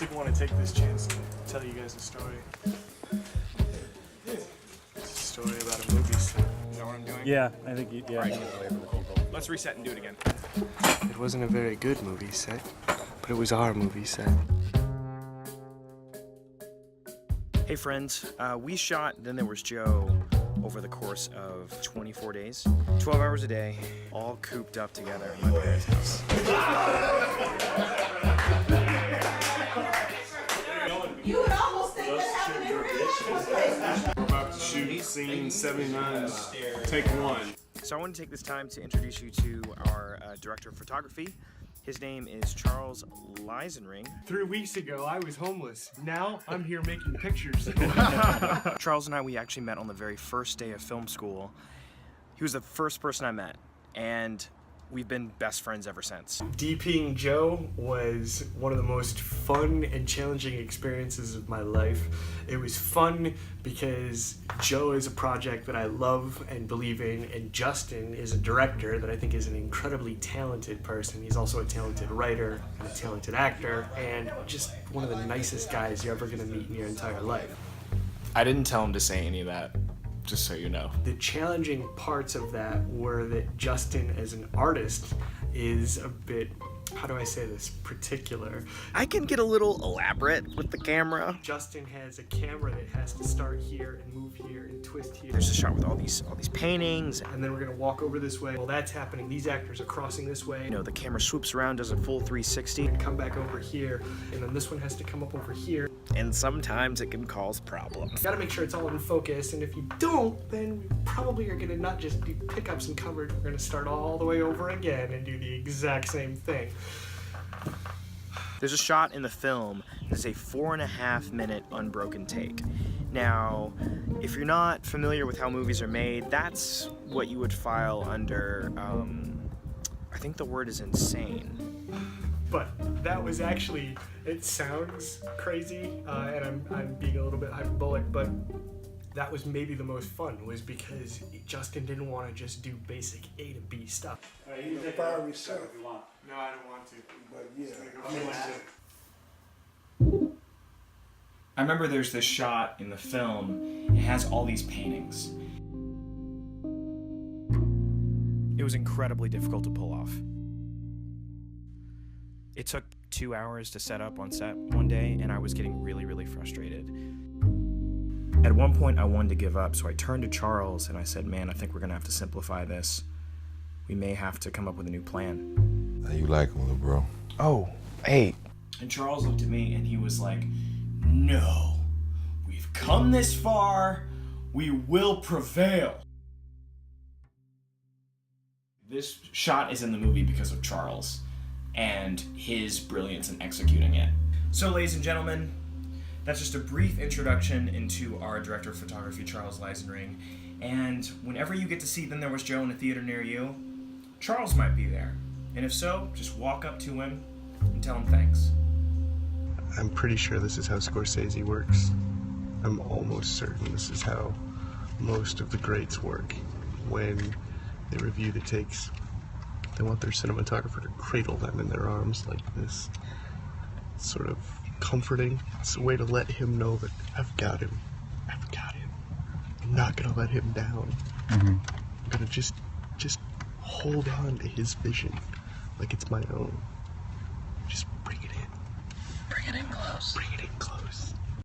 I want to take this chance to tell you guys a story. It's a story about a movie set. Is that what I'm doing? Yeah, I think you, yeah. All right, cool. Let's reset and do it again. It wasn't a very good movie set, but it was our movie set. Hey friends, we shot Then There Was Joe over the course of 24 days, 12 hours a day, all cooped up together in my parents' house. You would almost think that happened in real life. We're about to shoot scene 79, take 1. So I want to take this time to introduce you to our director of photography. His name is Charles Leisenring. 3 weeks ago, I was homeless. Now, I'm here making pictures. Charles and I, we actually met on the very first day of film school. He was the first person I met, and we've been best friends ever since. DPing Joe was one of the most fun and challenging experiences of my life. It was fun because Joe is a project that I love and believe in, and Justin is a director that I think is an incredibly talented person. He's also a talented writer and a talented actor, and just one of the nicest guys you're ever gonna meet in your entire life. I didn't tell him to say any of that, just so you know. The challenging parts of that were that Justin as an artist is a bit, how do I say this, particular. I can get a little elaborate with the camera. Justin has a camera that has to start here and move here and twist here. There's a shot with all these paintings. And then we're gonna walk over this way. While that's happening, these actors are crossing this way. You know, the camera swoops around, does a full 360. And come back over here, and then this one has to come up over here. And sometimes it can cause problems. Gotta make sure it's all in focus, and if you don't, then we probably are gonna not just do pickups and coverage, we're gonna start all the way over again and do the exact same thing. There's a shot in the film that's a 4.5 minute unbroken take. Now, if you're not familiar with how movies are made, that's what you would file under, I think the word is insane. But that was actually, it sounds crazy, and I'm being a little bit hyperbolic, but that was maybe the most fun, was because Justin didn't want to just do basic A to B stuff. You can fire yourself if you want. No, I don't want to. But yeah. I remember there's this shot in the film, it has all these paintings. It was incredibly difficult to pull off. It took 2 hours to set up on set one day, and I was getting really, really frustrated. At one point, I wanted to give up, so I turned to Charles and I said, man, I think we're gonna have to simplify this. We may have to come up with a new plan. How you like him, little bro? Oh, hey. And Charles looked at me and he was like, no, we've come this far, we will prevail. This shot is in the movie because of Charles and his brilliance in executing it. So, ladies and gentlemen, that's just a brief introduction into our director of photography, Charles Leisenring. And whenever you get to see Then There Was Joe in a theater near you, Charles might be there. And if so, just walk up to him and tell him thanks. I'm pretty sure this is how Scorsese works. I'm almost certain this is how most of the greats work. When they review the takes, they want their cinematographer to cradle them in their arms like this. It's sort of comforting. It's a way to let him know that I've got him. I've got him. I'm not gonna let him down. I'm gonna just hold on to his vision like it's my own.